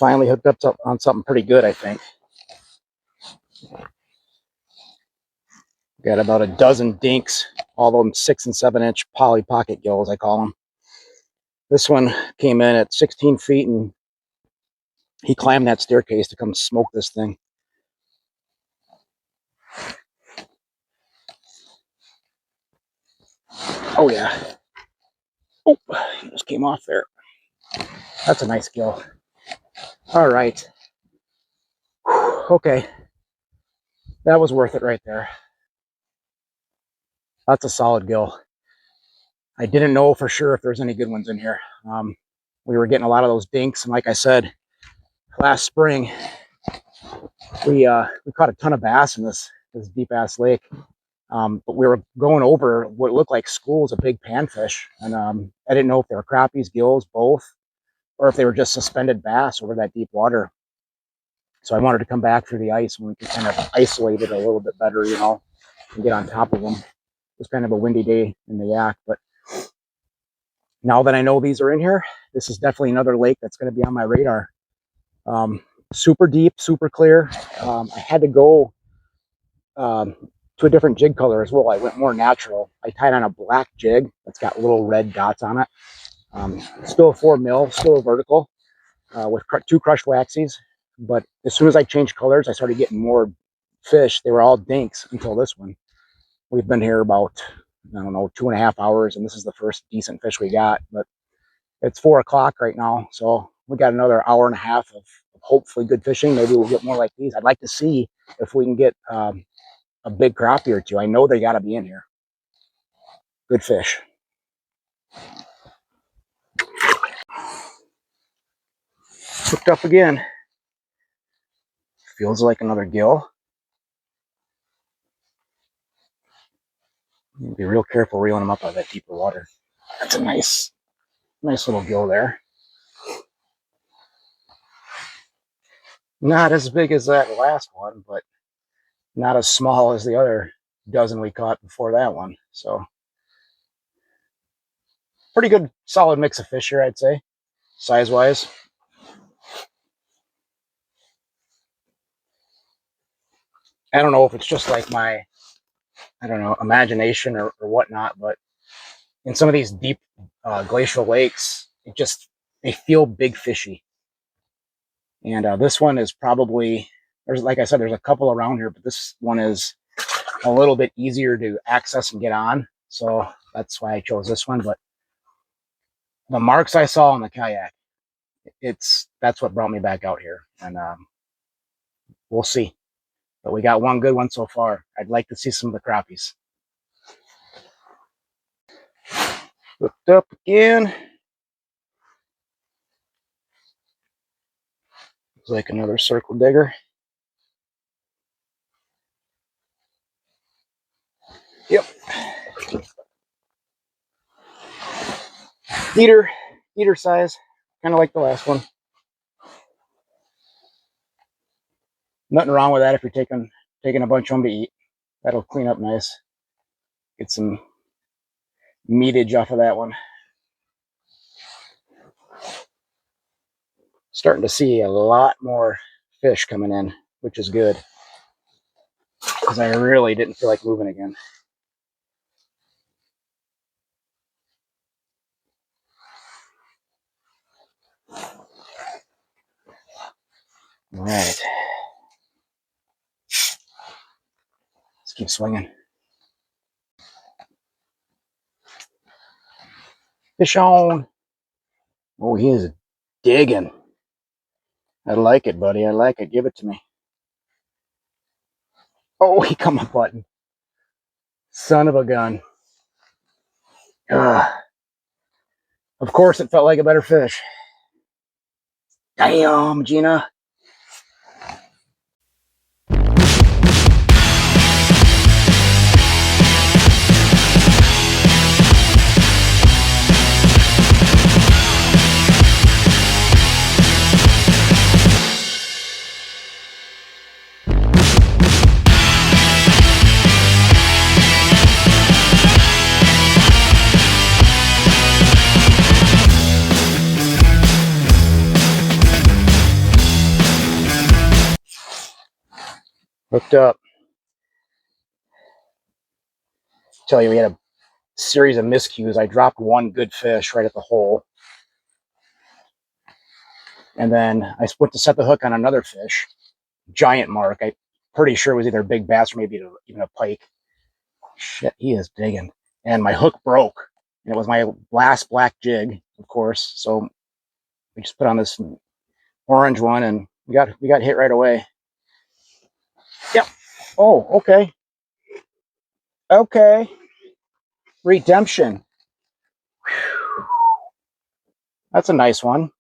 Finally hooked up on something pretty good, I think. Got about a dozen dinks, all of them 6 and 7 inch poly pocket gills, I call them. This one came in at 16 feet and he climbed that staircase to come smoke this thing. Oh yeah. Oh, he just came off there. That's a nice gill. All right. Whew, okay. That was worth it right there. That's a solid gill. I didn't know for sure if there's any good ones in here. We were getting a lot of those dinks, and like I said, last spring we caught a ton of bass in this deep ass lake. But we were going over what looked like schools of big panfish, and I didn't know if they were crappies, gills, both, or if they were just suspended bass over that deep water. So I wanted to come back through the ice when we could kind of isolate it a little bit better, you know, and get on top of them. It was kind of a windy day in the Yak, but now that I know these are in here, this is definitely another lake that's going to be on my radar. Super deep, super clear. I had to go to a different jig color as well. I went more natural. I tied on a black jig that's got little red dots on it. Still a 4 mil, still a vertical with 2 crushed waxies. But as soon as I changed colors, I started getting more fish. They were all dinks until this one. We've been here about, I don't know, 2.5 hours, and this is the first decent fish we got. But it's 4 o'clock right now, so we got another hour and a half of hopefully good fishing. Maybe we'll get more like these. I'd like to see if we can get a big crappie or 2. I know they got to be in here. Good fish. Hooked up again. Feels like another gill. Be real careful reeling them up out of that deeper water. That's a nice little gill there. Not as big as that last one, but not as small as the other dozen we caught before that one. So pretty good, solid mix of fish here, I'd say, size-wise. I don't know if it's just like my, I don't know, imagination or whatnot, but in some of these deep glacial lakes, they feel big fishy. And this one is probably, like I said, there's a couple around here, but this one is a little bit easier to access and get on. So that's why I chose this one. But the marks I saw on the kayak, that's what brought me back out here. And we'll see. But we got one good one so far. I'd like to see some of the crappies. Hooked up again. Looks like another circle digger. Yep. Eater size, kind of like the last one. Nothing wrong with that if you're taking a bunch home to eat. That'll clean up nice. Get some meatage off of that one. Starting to see a lot more fish coming in, which is good, because I really didn't feel like moving again. All right. Let's keep swinging. Fish on. Oh, he is digging. I like it, buddy. I like it. Give it to me. Oh, he come a button. Son of a gun. Of course, it felt like a better fish. Damn, Gina. Hooked up. Tell you, we had a series of miscues. I dropped one good fish right at the hole. And then I went to set the hook on another fish. Giant mark. I'm pretty sure it was either a big bass or maybe even a pike. Shit, he is digging. And my hook broke. And it was my last black jig, of course. So we just put on this orange one and we got hit right away. Yep. Oh, okay. Okay. Redemption. Whew. That's a nice one.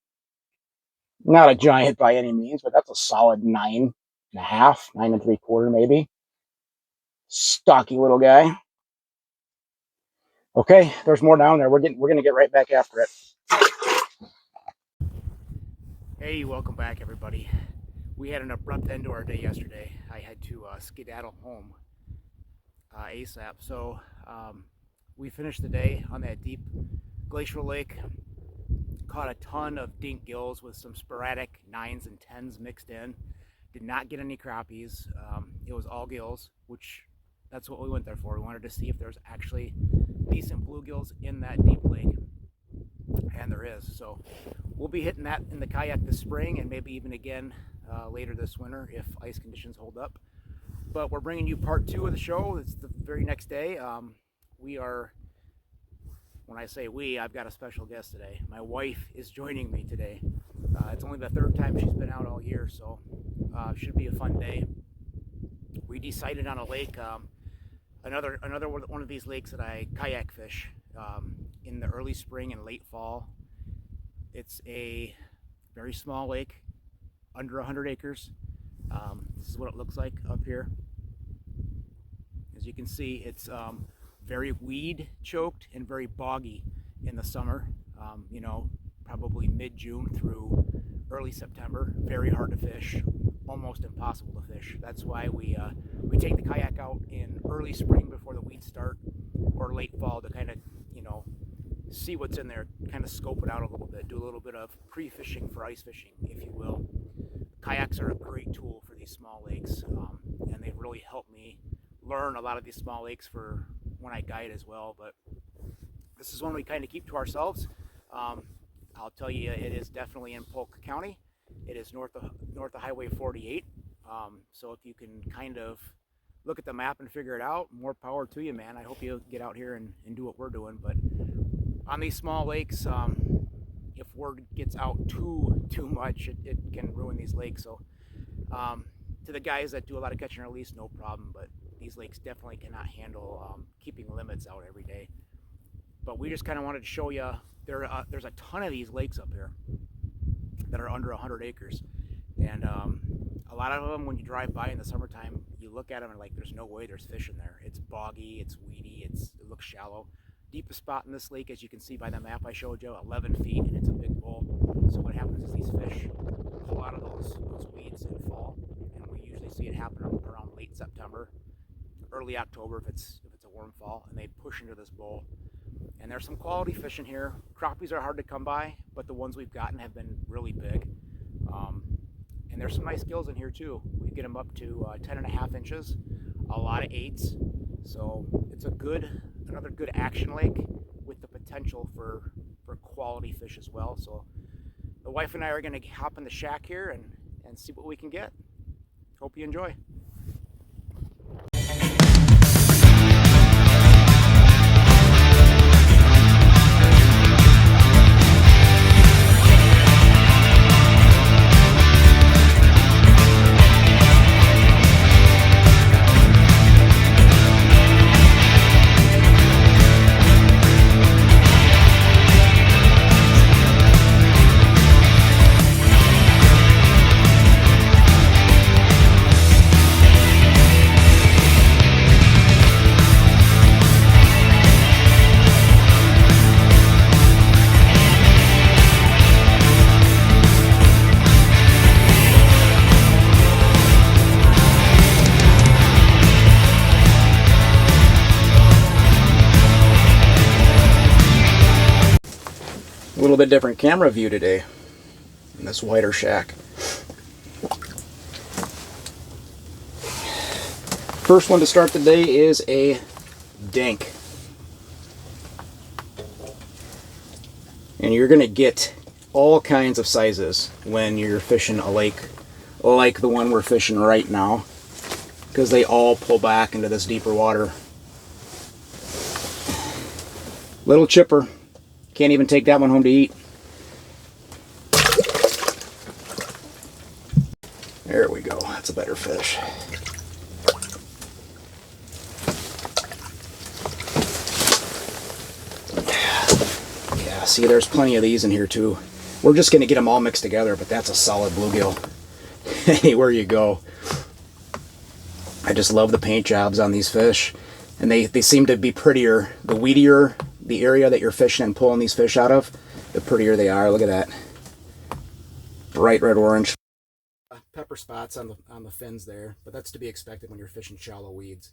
Not a giant by any means, but that's a solid 9.5, 9 3/4 maybe. Stocky little guy. Okay, there's more down there. We're gonna get right back after it. Hey, welcome back, everybody. We had an abrupt end to our day yesterday. I had to skedaddle home ASAP. So we finished the day on that deep glacial lake. Caught a ton of dink gills with some sporadic 9s and 10s mixed in. Did not get any crappies. It was all gills, which that's what we went there for. We wanted to see if there's actually decent bluegills in that deep lake, and there is. So we'll be hitting that in the kayak this spring and maybe even again later this winter if ice conditions hold up. But we're bringing you part 2 of the show. It's the very next day. We are, when I say we, I've got a special guest today. My wife is joining me today. It's only the 3rd time she's been out all year, so should be a fun day. We decided on a lake, another one of these lakes that I kayak fish in the early spring and late fall. It's a very small lake, under 100 acres. This is what it looks like up here. As you can see, it's very weed choked and very boggy in the summer. You know, probably mid-June through early September. Very hard to fish, almost impossible to fish. That's why we take the kayak out in early spring before the weeds start, or late fall to kind of, you know, see what's in there, kind of scope it out a little bit, do a little bit of pre-fishing for ice fishing, if you will. Kayaks are a great tool for these small lakes, and they've really helped me learn a lot of these small lakes for when I guide as well. But this is one we kind of keep to ourselves. I'll tell you, it is definitely in Polk County. It is north of Highway 48. So if you can kind of look at the map and figure it out, more power to you, man. I hope you get out here and do what we're doing. But on these small lakes, if word gets out too much, it can ruin these lakes. So to the guys that do a lot of catch and release, no problem. But these lakes definitely cannot handle keeping limits out every day. But we just kind of wanted to show you there's a ton of these lakes up here that are under 100 acres. And a lot of them, when you drive by in the summertime, you look at them and like, there's no way there's fish in there. It's boggy, it's weedy, it looks shallow. Deepest spot in this lake, as you can see by the map I showed you, 11 feet, and it's a big bowl. So what happens is these fish pull out of those weeds in fall, and we usually see it happen around late September, early October if it's a warm fall, and they push into this bowl. And there's some quality fish in here. Crappies are hard to come by, but the ones we've gotten have been really big. And there's some nice gills in here too. We get them up to 10.5 inches, a lot of 8s. So it's another good action lake with the potential for quality fish as well. So the wife and I are gonna hop in the shack here and see what we can get. Hope you enjoy. A little bit different camera view today in this wider shack. first one to start the day is a dink. And you're going to get all kinds of sizes when you're fishing a lake like the one we're fishing right now, because they all pull back into this deeper water. Little chipper. Can't even take that one home to eat. There we go. That's a better fish. Yeah, see, there's plenty of these in here too. We're just going to get them all mixed together, but that's a solid bluegill. Anywhere you go. I just love the paint jobs on these fish. And they seem to be prettier. The weedier the area that you're fishing and pulling these fish out of, the prettier they are. Look at that. Bright red orange. Pepper spots on the fins there, but that's to be expected when you're fishing shallow weeds.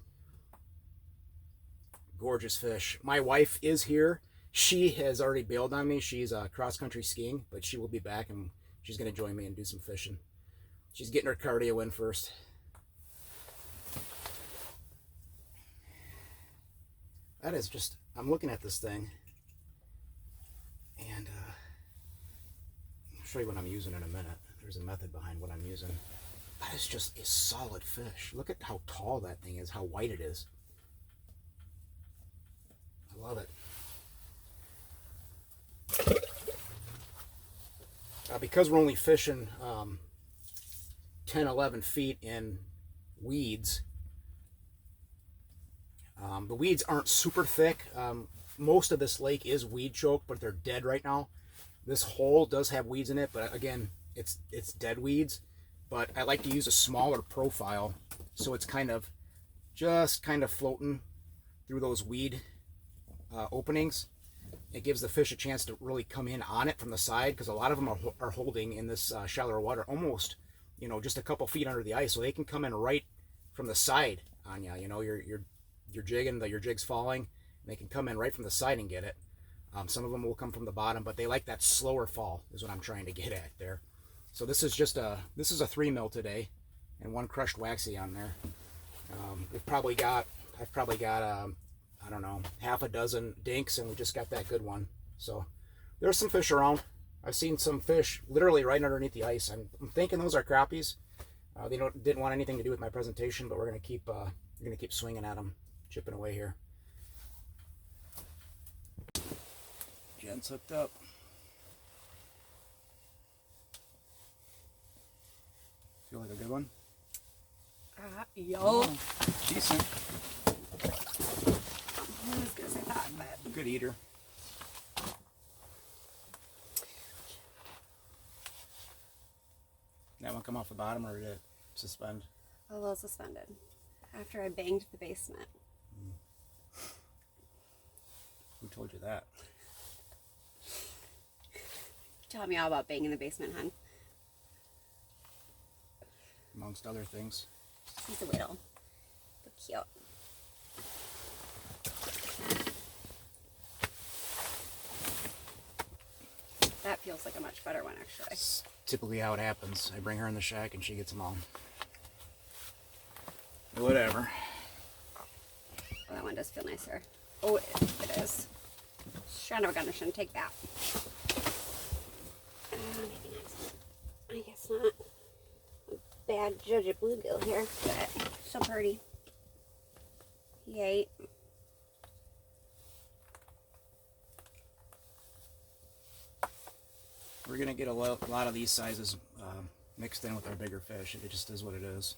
Gorgeous fish. My wife is here. She has already bailed on me. She's cross-country skiing, but she will be back and she's going to join me and do some fishing. She's getting her cardio in first. That is just, I'm looking at this thing, and I'll show you what I'm using in a minute. There's a method behind what I'm using. That is just a solid fish. Look at how tall that thing is, how white it is. I love it. Because we're only fishing 10, 11 feet in weeds, the weeds aren't super thick. Most of this lake is weed choked, but they're dead right now. This hole does have weeds in it, but again, it's dead weeds. But I like to use a smaller profile, so it's just kind of floating through those weed openings. It gives the fish a chance to really come in on it from the side, because a lot of them are holding in this shallower water almost, just a couple feet under the ice, so they can come in right from the side on you. You're jigging, your jig's falling, and they can come in right from the side and get it. Some of them will come from the bottom, but they like that slower fall is what I'm trying to get at there. So this is a 3 mil today, and 1 crushed waxy on there. I've probably got I don't know, half a dozen dinks, and we just got that good one. So there's some fish around. I've seen some fish literally right underneath the ice. I'm thinking those are crappies. They didn't want anything to do with my presentation, but we're gonna keep swinging at them, chipping away here. Jen's hooked up. Feel like a good one? Yo. Oh, decent. I was gonna say that, but Good eater. That one come off the bottom, or did it suspend? a little suspended after I banged the basement. Who told you that? Taught me all about banging the basement, hun. Amongst other things. He's a whittle. But cute. That feels like a much better one, actually. That's typically how it happens. I bring her in the shack and she gets them all. Whatever. Oh, that one does feel nicer. Oh, it is. Son of a gun, I shouldn't take that. Maybe next. I guess not. I'm a bad judge at bluegill here, but so pretty. He ate. We're going to get a lot of these sizes mixed in with our bigger fish. It just is what it is.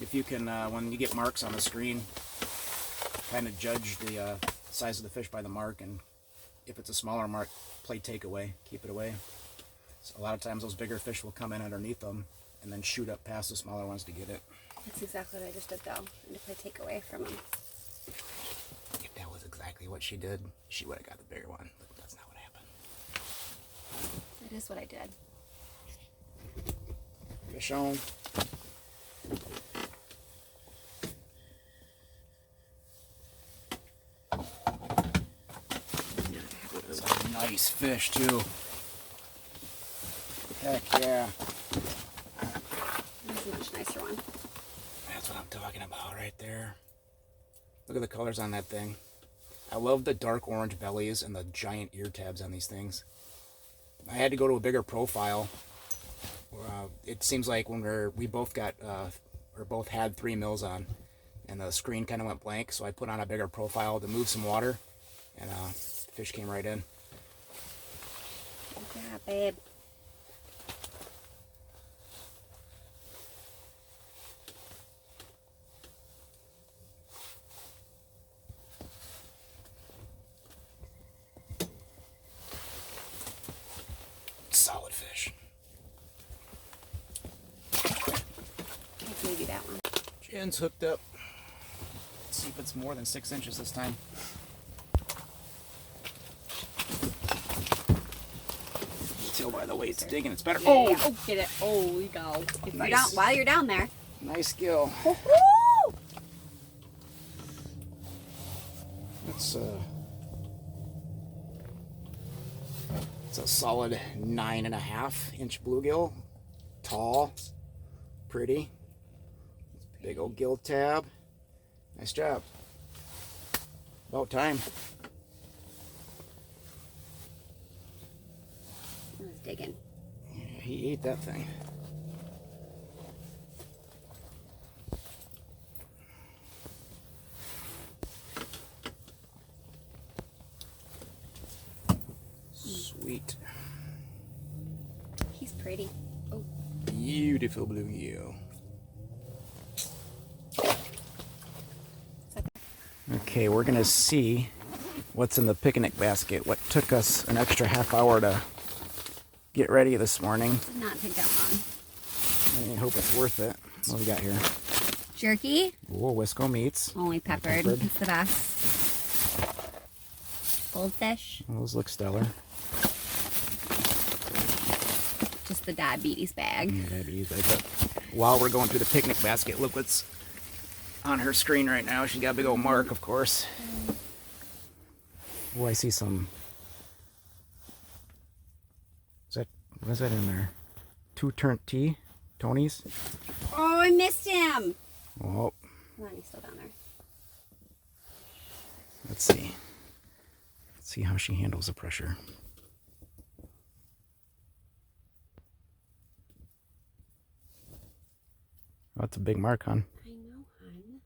If you can, when you get marks on the screen, kind of judge the size of the fish by the mark, and if it's a smaller mark, play takeaway, keep it away. So a lot of times those bigger fish will come in underneath them and then shoot up past the smaller ones to get it. That's exactly what I just did, though. And if I take away from him. If that was exactly what she did, she would have got the bigger one, but that's not what happened. That is what I did. Fish on. That's a nice fish, too. Heck yeah. That's a much nicer one. That's what I'm talking about right there. Look at the colors on that thing. I love the dark orange bellies and the giant ear tabs on these things. I had to go to a bigger profile. It seems like when we both got, or both had 3 mils on, and the screen kind of went blank, so I put on a bigger profile to move some water, and the fish came right in. Good job, babe. Solid fish. Maybe that one. Jin's hooked up. Let's see if it's more than 6 inches this time. Tell by the way it's digging, it's better. Oh, yeah. Oh, get it. Oh, we go. If Nice. you're down, while you're down there. Nice gill. Woo-hoo! It's a solid 9.5-inch bluegill. Tall, pretty. Big old gill tab. Nice job. About time. I was digging. Yeah, he ate that thing. Sweet. He's pretty. Oh. Beautiful bluegill. Okay, we're gonna see what's in the picnic basket. What took us an extra half hour to get ready this morning. Did not take that long. I hope it's worth it. What do we got here? Jerky. Oh, Wisco meats. Only peppered. Peppered. It's the best. Goldfish. Those look stellar. Just the diabetes bag. But while we're going through the picnic basket, look what's on her screen right now. She's got a big old mark, of course. Oh, I see some. What is that in there? 2 turnt tea? Tony's? Oh, I missed him. Oh, Hold on, he's still down there. let's see. Let's see how she handles the pressure. Oh, that's a big mark, hon. I know, hon.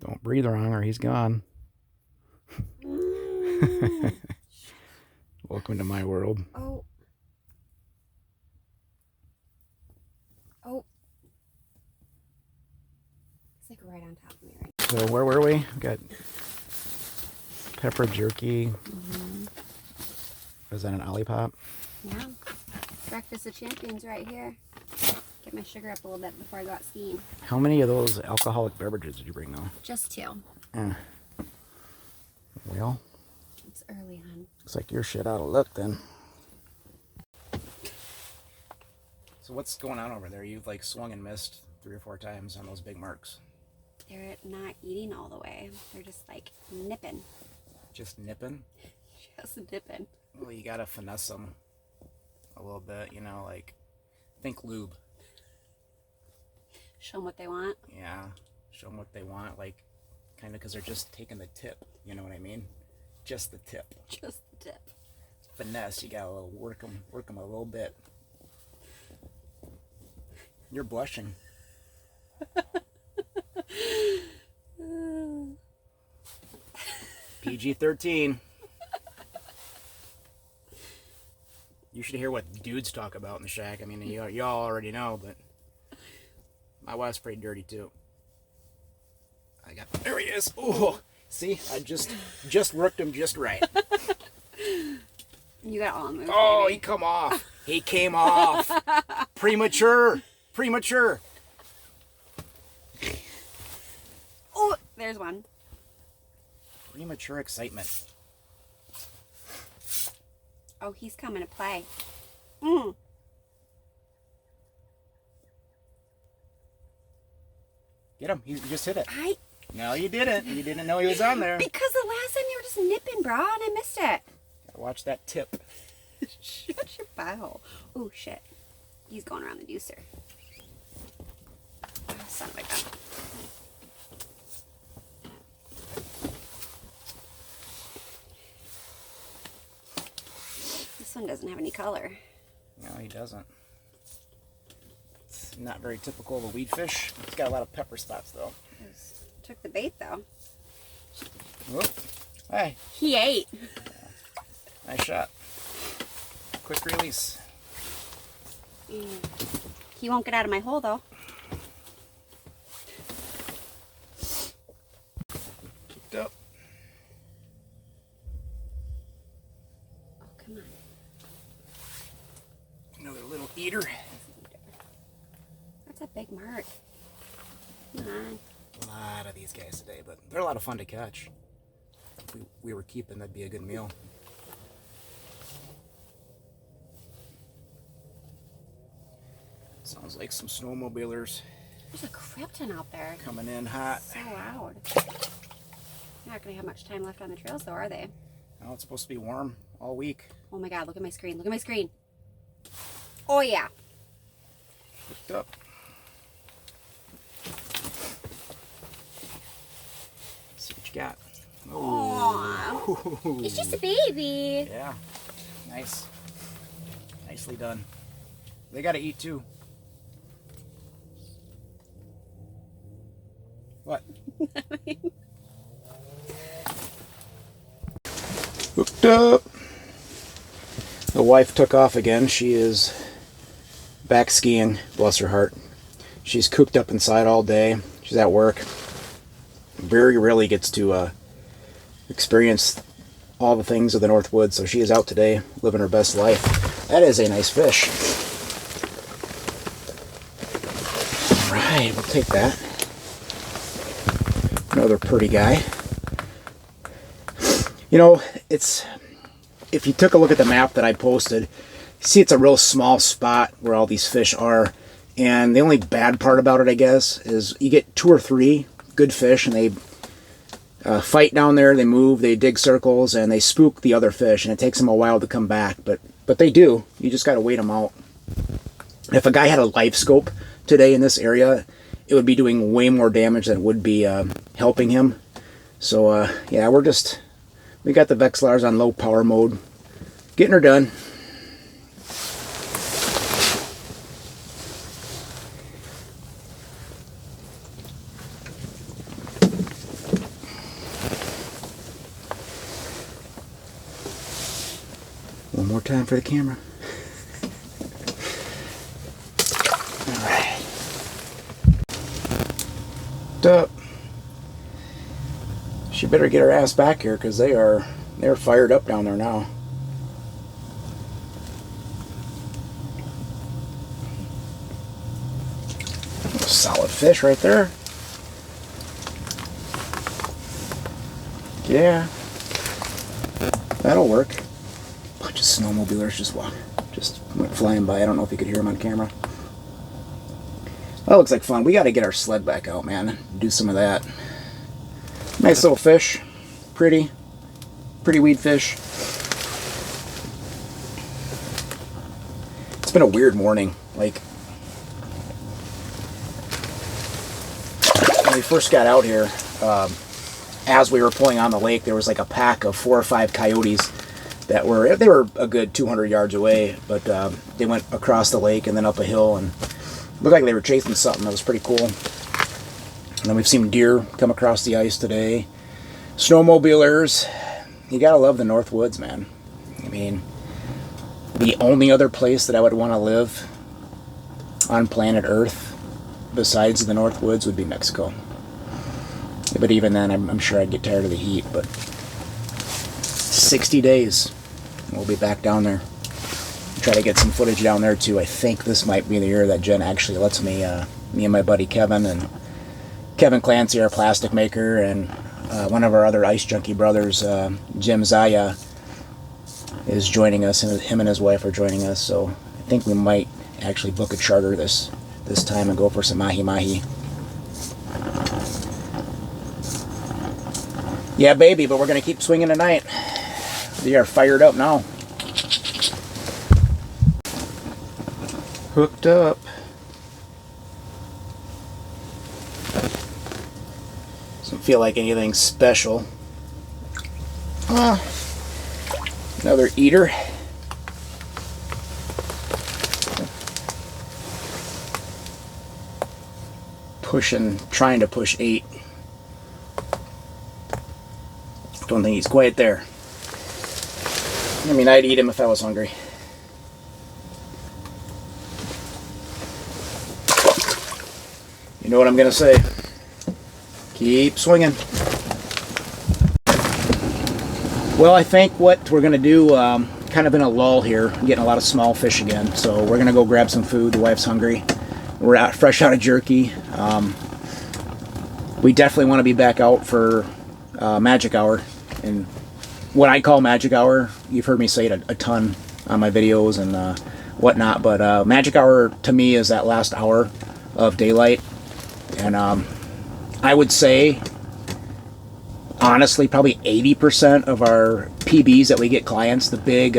Don't breathe wrong or he's gone. Welcome to my world. Oh. Oh. It's like right on top of me right now. So where were we? We got pepper jerky. Was that an olipop? Yeah. Breakfast of Champions right here. Get my sugar up a little bit before I go out skiing. How many of those alcoholic beverages did you bring though? Just 2. Well, It's early, hon. looks like you're shit out of luck then. So what's going on over there? You've like swung and missed 3 or 4 times on those big marks. They're not eating all the way. They're just like nipping. Just nipping? Just dipping. Well, you gotta finesse them a little bit, you know, like think lube. Show them what they want. Yeah, show them what they want, like kind of because they're just taking the tip, you know what I mean? Just the tip. Just the tip. Finesse, you gotta work them a little bit. You're blushing. PG-13. You should hear what dudes talk about in the shack. I mean, y'all already know, but my wife's pretty dirty too. There he is. Oh, see, I just worked him just right. You got all moves. Oh, baby. he come off. He came off. Premature. Oh, there's one. Premature excitement. Oh, he's coming to play. Get him. He just hit it. I No, you didn't. You didn't know he was on there. Because the last time you were just nipping, bro, and I missed it. Watch that tip. Shut your butthole. Oh, shit. He's going around the deucer. Oh, son of a gun. This one doesn't have any color. No, he doesn't. It's not very typical of a weed fish. It's got a lot of pepper spots, though. Took the bait, though. Whoop. Hey. He ate. Nice shot. Quick release. He won't get out of my hole, though. Picked up. Oh, come on. Another little eater. That's a big mark. Come on. A lot of these guys today, but they're a lot of fun to catch. If we were keeping, that'd be a good meal. Sounds like some snowmobilers. There's a crap ton out there. Coming in hot. So loud. Not going to have much time left on the trails, though, are they? Oh, it's supposed to be warm all week. Oh my God, look at my screen. Look at my screen. Oh, yeah. Hooked up. Let's see what you got. Oh, it's just a baby. Yeah. Nice. Nicely done. They got to eat too. What? Hooked up. The wife took off again. She is back skiing, bless her heart. She's cooped up inside all day. She's at work. Very rarely gets to experience all the things of the North Woods, so she is out today living her best life. That is a nice fish. Alright, we'll take that. Another pretty guy. You know, it's, if you took a look at the map that I posted, you see it's a real small spot where all these fish are, and the only bad part about it, I guess, is you get 2 or 3 good fish, and they fight down there, they move, they dig circles, and they spook the other fish, and it takes them a while to come back, but they do. You just got to wait them out. If a guy had a live scope today in this area, it would be doing way more damage than it would be helping him. So yeah, we got the Vexilars on low power mode, getting her done. One more time for the camera. Alright. Up. She better get her ass back here because they're fired up down there now. Solid fish right there. Yeah. That'll work. Bunch of snowmobilers just went flying by. I don't know if you could hear them on camera. That looks like fun. We got to get our sled back out, man. Do some of that. Nice little fish. Pretty weed fish. It's been a weird morning. Like, when we first got out here, as we were pulling on the lake, there was like a pack of 4 or 5 coyotes that were a good 200 yards away, but they went across the lake and then up a hill and looked like they were chasing something. That was pretty cool. And then we've seen deer come across the ice today. Snowmobilers. You gotta love the North Woods, man. I mean, the only other place that I would want to live on planet Earth besides the North Woods would be Mexico. But even then, I'm sure I'd get tired of the heat. But 60 days, we'll be back down there. Try to get some footage down there too. I think this might be the year that Jen actually lets me, me and my buddy Kevin Clancy, our plastic maker, and one of our other ice junkie brothers, Jim Zaya, is joining us, and him and his wife are joining us. So I think we might actually book a charter this time and go for some mahi-mahi. Yeah, baby, but we're going to keep swinging tonight. We are fired up now. Hooked up. Doesn't feel like anything special. Another eater. Trying to push 8. Don't think he's quite there. I mean, I'd eat him if I was hungry. You know what I'm gonna say? Keep swinging. Well, I think what we're gonna do, kind of in a lull here, I'm getting a lot of small fish again, so we're gonna go grab some food. The wife's hungry. We're fresh out of jerky. We definitely want to be back out for magic hour, and what I call magic hour, you've heard me say it a ton on my videos and whatnot, but magic hour to me is that last hour of daylight, and I would say honestly probably 80% of our PBs that we get clients, the big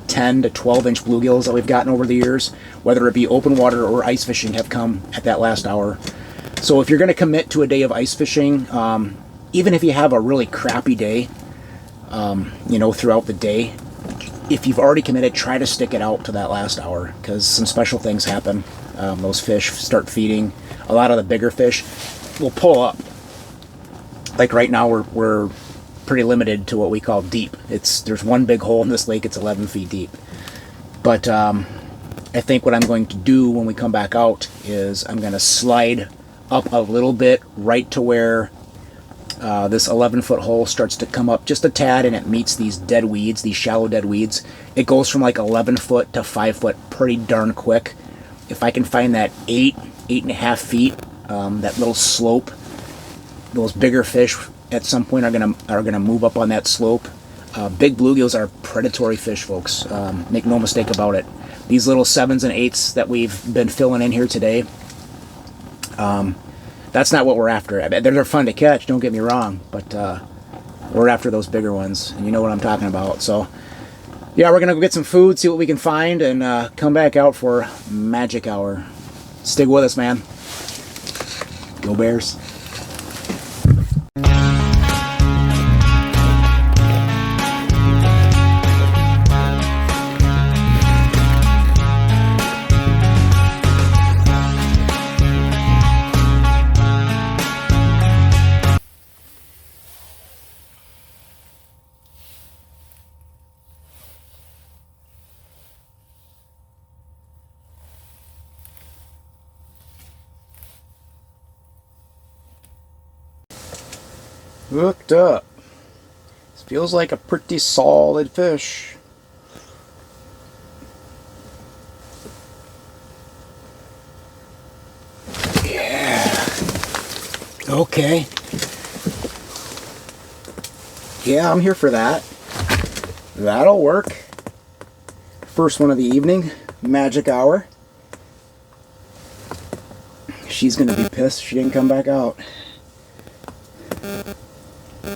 10 to 12 inch bluegills that we've gotten over the years, whether it be open water or ice fishing, have come at that last hour. So if you're going to commit to a day of ice fishing, even if you have a really crappy day, throughout the day, if you've already committed, try to stick it out to that last hour, because some special things happen. Those fish start feeding. A lot of the bigger fish will pull up. Like right now, we're pretty limited to what we call deep. There's one big hole in this lake. It's 11 feet deep. But I think what I'm going to do when we come back out is I'm going to slide up a little bit right to where this 11-foot hole starts to come up just a tad, and it meets these dead weeds, these shallow dead weeds. It goes from like 11 foot to 5 foot pretty darn quick. If I can find that 8.5 feet, that little slope, those bigger fish at some point are gonna move up on that slope. Big bluegills are predatory fish, folks. Make no mistake about it. These little 7s and 8s that we've been filling in here today, that's not what we're after. I mean, they're fun to catch, don't get me wrong, but we're after those bigger ones, and you know what I'm talking about. So yeah, we're gonna go get some food, see what we can find, and come back out for magic hour. Stick with us, man. Go Bears. Hooked up. This feels like a pretty solid fish. Yeah. Okay. Yeah, I'm here for that. That'll work. First one of the evening, magic hour. She's gonna be pissed if she didn't come back out.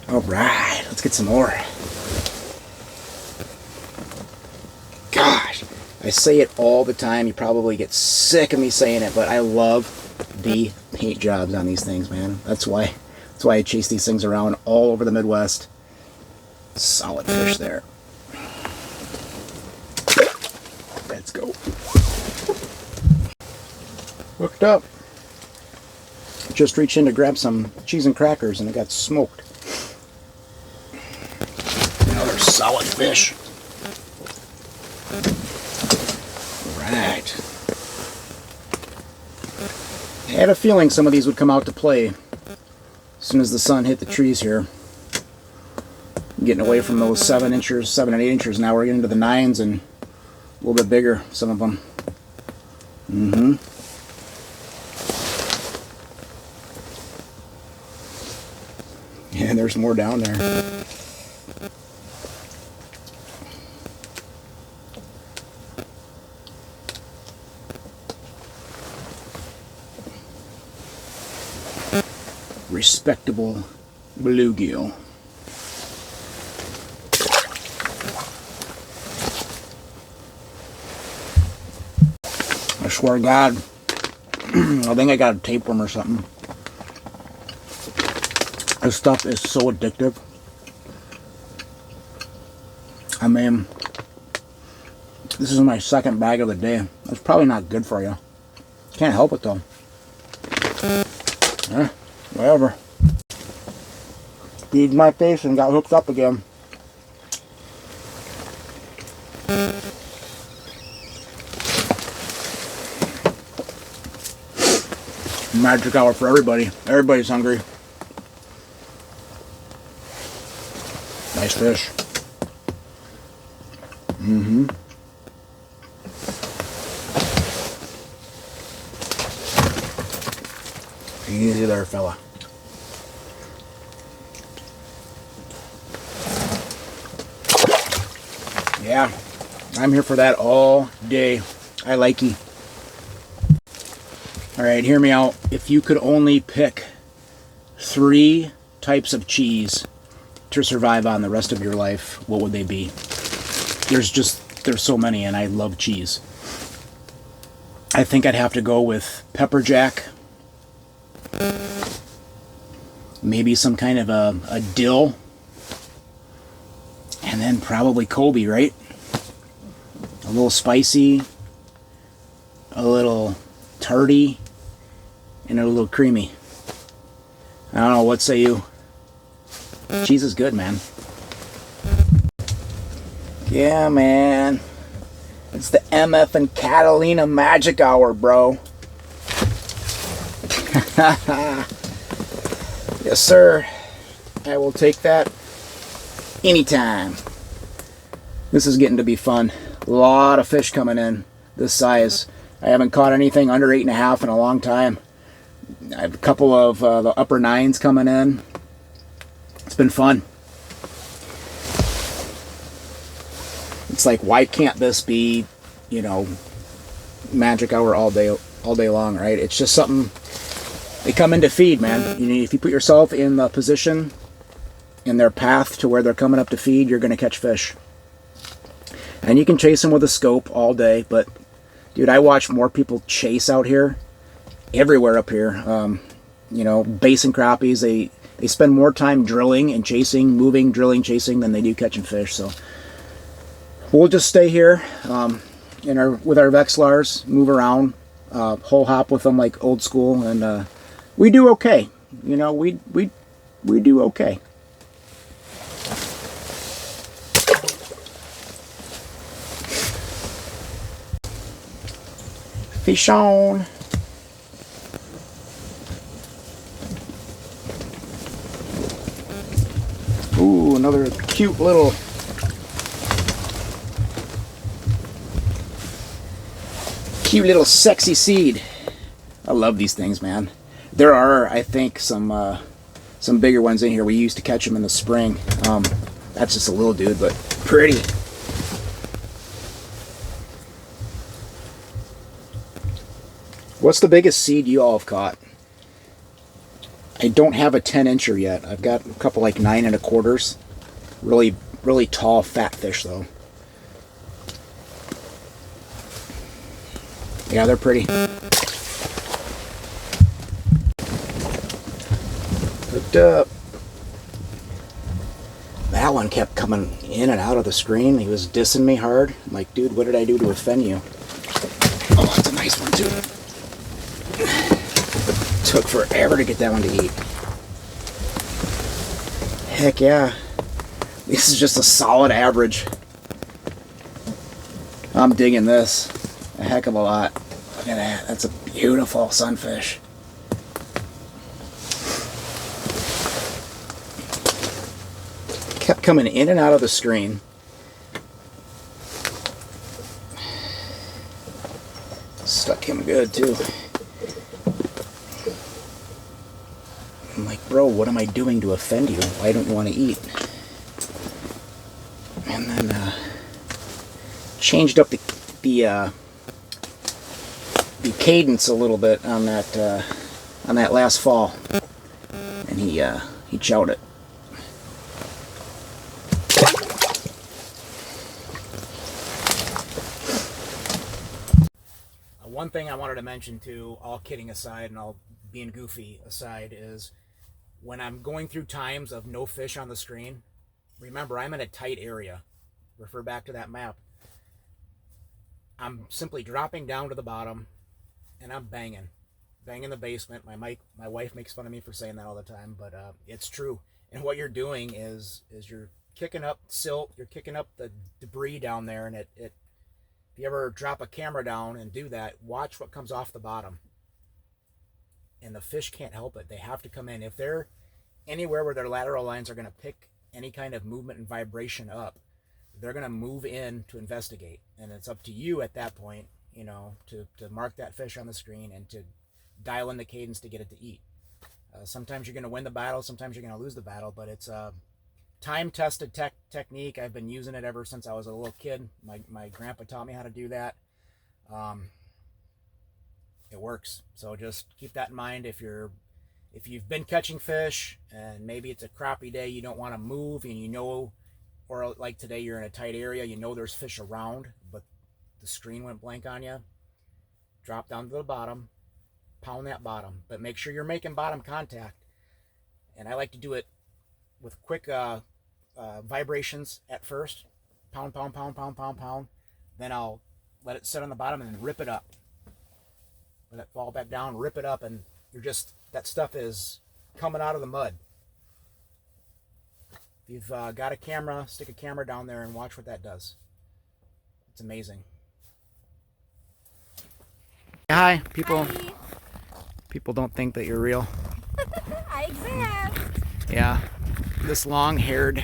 Alright, let's get some more. Gosh, I say it all the time. You probably get sick of me saying it, but I love the paint jobs on these things, man. That's why I chase these things around all over the Midwest. Solid fish there. Let's go. Hooked up. Just reached in to grab some cheese and crackers and it got smoked. Another solid fish. Right. I had a feeling some of these would come out to play as soon as the sun hit the trees here. Getting away from those 7 and 8 inches. Now we're getting to the 9s and a little bit bigger, some of them. Yeah, there's more down there. Respectable bluegill. I swear to God, I think I got a tapeworm or something. This stuff is so addictive. I mean, this is my second bag of the day. That's probably not good for you. Can't help it though. Whatever. Feed my face and got hooked up again. Magic hour for everybody. Everybody's hungry. Nice fish. Easy there, fella. Yeah, I'm here for that all day. I like you. All right, hear me out. If you could only pick 3 types of cheese to survive on the rest of your life, what would they be? There's so many, and I love cheese. I think I'd have to go with pepper jack. Maybe some kind of a dill. And then probably Colby, right? A little spicy, a little tarty, and a little creamy. I don't know, what say you? Cheese is good, man. Yeah, man. It's the MF and Catalina Magic Hour, bro. Yes, sir. I will take that anytime. This is getting to be fun. A lot of fish coming in this size. I haven't caught anything under 8.5 in a long time. I have a couple of the upper 9s coming in. It's been fun. It's like, why can't this be, you know, magic hour all day long, right? It's just something they come in to feed, man. You know, if you put yourself in the position, in their path to where they're coming up to feed, you're going to catch fish. And you can chase them with a scope all day, but dude, I watch more people chase out here, everywhere up here. You know, basin crappies, they spend more time drilling and chasing, moving, drilling, chasing than they do catching fish. So we'll just stay here with our Vexlars, move around, hole hop with them like old school, and we do okay. You know, we do okay. Fish on. Ooh, another cute little sexy seed. I love these things, man. There are, I think, some bigger ones in here. We used to catch them in the spring. That's just a little dude, but pretty. What's the biggest seed you all have caught? I don't have a 10-incher yet. I've got a couple like 9 1/4s. Really, really tall, fat fish though. Yeah, they're pretty. Hooked up. That one kept coming in and out of the screen. He was dissing me hard. I'm like, dude, what did I do to offend you? Oh, that's a nice one too. Took forever to get that one to eat. Heck yeah. This is just a solid average. I'm digging this a heck of a lot. Look at that. That's a beautiful sunfish. Kept coming in and out of the screen. Stuck him good too. I'm like, bro, what am I doing to offend you? Why don't you want to eat? And then changed up the cadence a little bit on that last fall, and he chowed it. one thing I wanted to mention too, all kidding aside and all being goofy aside, is when I'm going through times of no fish on the screen, remember I'm in a tight area. Refer back to that map. I'm simply dropping down to the bottom and I'm banging the basement. My wife makes fun of me for saying that all the time, but it's true. And what you're doing is you're kicking up silt, you're kicking up the debris down there, and it if you ever drop a camera down and do that, watch what comes off the bottom. And the fish can't help it. They have to come in. If they're anywhere where their lateral lines are going to pick any kind of movement and vibration up, they're going to move in to investigate. And it's up to you at that point, you know, to mark that fish on the screen and to dial in the cadence to get it to eat. Sometimes you're going to win the battle, sometimes you're going to lose the battle, but it's a time-tested technique. I've been using it ever since I was a little kid. My grandpa taught me how to do that. It works. So just keep that in mind. If you've been catching fish and maybe it's a crappie day, you don't want to move, and you know, or like today you're in a tight area, you know there's fish around, but the screen went blank on you, drop down to the bottom, pound that bottom, but make sure you're making bottom contact. And I like to do it with quick vibrations at first. Pound, pound, pound, pound, pound, pound. Then I'll let it sit on the bottom and then rip it up. Let it fall back down, rip it up, and you're just, that stuff is coming out of the mud. If you've got a camera, stick a camera down there and watch what that does. It's amazing. Hi, people. Hi. People don't think that you're real. I exist. Yeah, this long-haired,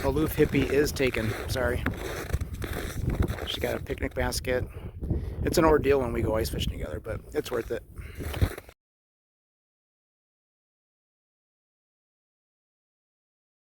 aloof hippie is taken. Sorry. She got a picnic basket. It's an ordeal when we go ice fishing together, but it's worth it.